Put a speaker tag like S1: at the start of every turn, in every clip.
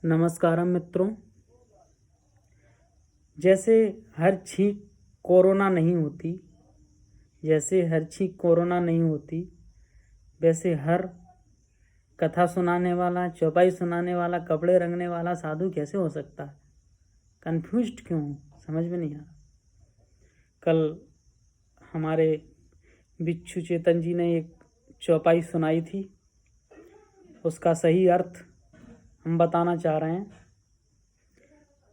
S1: नमस्कारम मित्रों। जैसे हर छींक कोरोना नहीं होती, वैसे हर कथा सुनाने वाला, चौपाई सुनाने वाला, कपड़े रंगने वाला साधु कैसे हो सकता है? कन्फ्यूज्ड क्यों हूँ, समझ में नहीं आ रहा। कल हमारे बिच्छू चेतन जी ने एक चौपाई सुनाई थी, उसका सही अर्थ हम बताना चाह रहे हैं।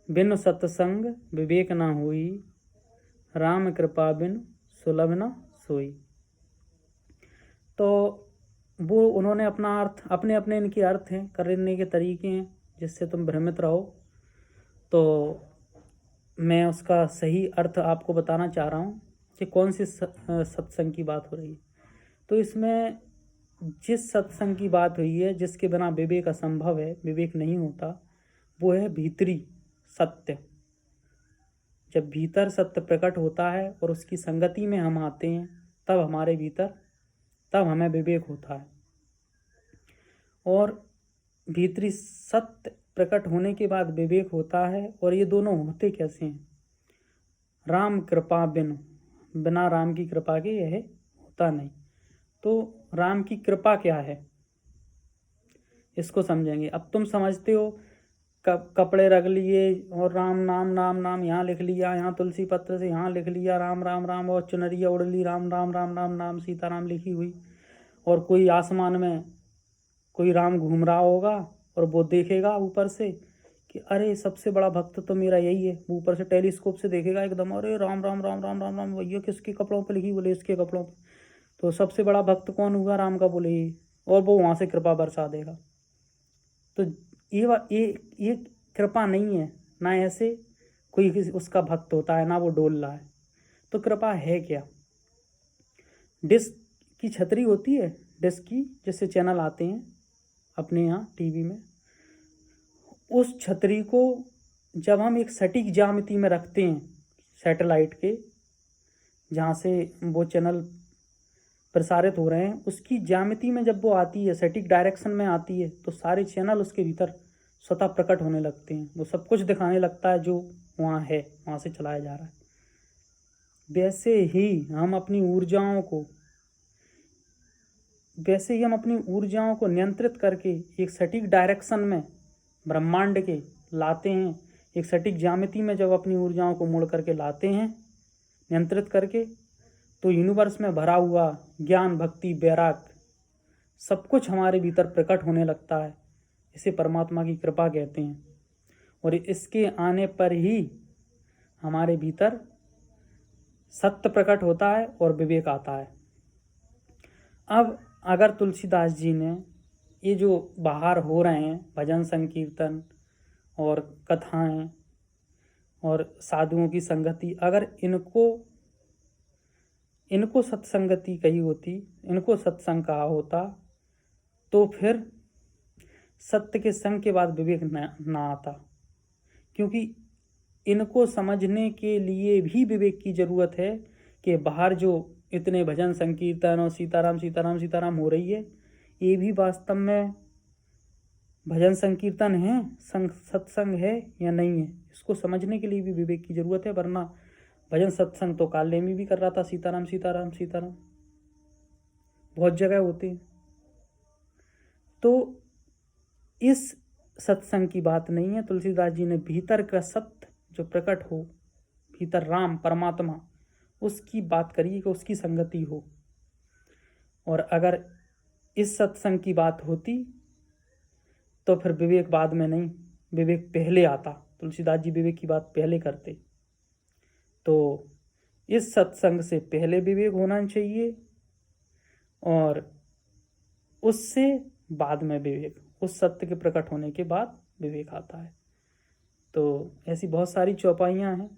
S1: बिनु सत्संग विवेक न होई, राम कृपा बिनु सुलभ न सोई। तो वो उन्होंने अपना अर्थ अपने अपने इनके अर्थ हैं, करने के तरीके हैं जिससे तुम भ्रमित रहो। तो मैं उसका सही अर्थ आपको बताना चाह रहा हूँ कि कौन सी सत्संग की बात हो रही है। तो इसमें जिस सत्संग की बात हुई है, जिसके बिना विवेक असंभव है, विवेक नहीं होता, वो है भीतरी सत्य। जब भीतर सत्य प्रकट होता है और उसकी संगति में हम आते हैं, तब हमारे भीतर, तब हमें विवेक होता है। और भीतरी सत्य प्रकट होने के बाद विवेक होता है। और ये दोनों होते कैसे हैं? राम कृपा बिना राम की कृपा के यह होता नहीं। तो राम की कृपा क्या है, इसको समझेंगे। अब तुम समझते हो कपड़े रख लिए और राम नाम नाम नाम यहाँ लिख लिया, यहाँ तुलसी पत्र से यहाँ लिख लिया राम राम राम, और चुनरिया उड़ ली राम राम राम राम नाम सीताराम लिखी हुई, और कोई आसमान में कोई राम घूम रहा होगा और वो देखेगा ऊपर से कि अरे सबसे बड़ा भक्त तो मेरा यही है। ऊपर से टेलीस्कोप से देखेगा एकदम, अरे राम राम राम राम राम राम, ये किसके कपड़ों पे लिखी? बोले इसके कपड़ों पे। तो सबसे बड़ा भक्त कौन हुआ? राम का। बोले ये। और वो वहाँ से कृपा बरसा देगा। तो ये कृपा नहीं है ना, ऐसे कोई उसका भक्त होता है ना वो डोल रहा है। तो कृपा है क्या? डिश की छतरी होती है, डिश की, जिससे चैनल आते हैं अपने यहाँ टीवी में। उस छतरी को जब हम एक सटीक ज्यामिति में रखते हैं, सैटेलाइट के जहाँ से वो चैनल प्रसारित हो रहे हैं, उसकी ज्यामिति में जब वो आती है, सटीक डायरेक्शन में आती है, तो सारे चैनल उसके भीतर स्वतः प्रकट होने लगते हैं। वो सब कुछ दिखाने लगता है जो वहाँ है, वहाँ से चलाया जा रहा है। वैसे ही हम अपनी ऊर्जाओं को नियंत्रित करके एक सटीक डायरेक्शन में ब्रह्मांड के लाते हैं। एक सटीक ज्यामिति में जब अपनी ऊर्जाओं को मोड़ करके लाते हैं, नियंत्रित करके, तो यूनिवर्स में भरा हुआ ज्ञान, भक्ति, वैराग सब कुछ हमारे भीतर प्रकट होने लगता है। इसे परमात्मा की कृपा कहते हैं। और इसके आने पर ही हमारे भीतर सत्य प्रकट होता है और विवेक आता है। अब अगर तुलसीदास जी ने ये जो बाहर हो रहे हैं भजन संकीर्तन और कथाएं और साधुओं की संगति, अगर इनको सत्संगति कही होती, इनको सत्संग कहा होता, तो फिर सत्य के संग के बाद विवेक ना आता। क्योंकि इनको समझने के लिए भी विवेक की जरूरत है कि बाहर जो इतने भजन संकीर्तन और सीताराम सीताराम सीताराम हो रही है, ये भी वास्तव में भजन संकीर्तन है, सत्संग है या नहीं है, इसको समझने के लिए भी विवेक की जरूरत है। वरना भजन सत्संग तो काल नेमी भी कर रहा था, सीताराम सीताराम सीताराम बहुत जगह होते हैं। तो इस सत्संग की बात नहीं है। तुलसीदास जी ने भीतर का सत्य जो प्रकट हो, भीतर राम परमात्मा, उसकी बात करिए कि उसकी संगति हो। और अगर इस सत्संग की बात होती तो फिर विवेक बाद में नहीं, विवेक पहले आता। तुलसीदास जी विवेक की बात पहले करते। तो इस सत्संग से पहले विवेक होना चाहिए और उससे बाद में विवेक, उस सत्य के प्रकट होने के बाद विवेक आता है। तो ऐसी बहुत सारी चौपाइयाँ हैं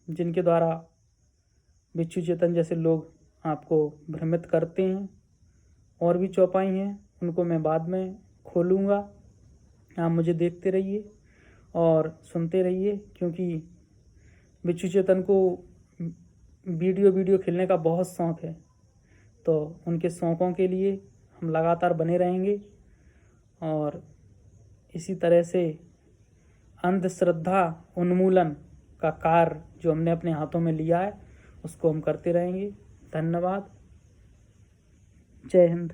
S1: जिनके द्वारा बिच्छू चेतन जैसे लोग आपको भ्रमित करते हैं। और भी चौपाई हैं, उनको मैं बाद में खोलूँगा। आप मुझे देखते रहिए और सुनते रहिए, क्योंकि बिच्छू चेतन को वीडियो खेलने का बहुत शौक़ है। तो उनके शौक़ों के लिए हम लगातार बने रहेंगे और इसी तरह से अंधश्रद्धा उन्मूलन का कार्य जो हमने अपने हाथों में लिया है उसको हम करते रहेंगे। धन्यवाद। जय हिंद।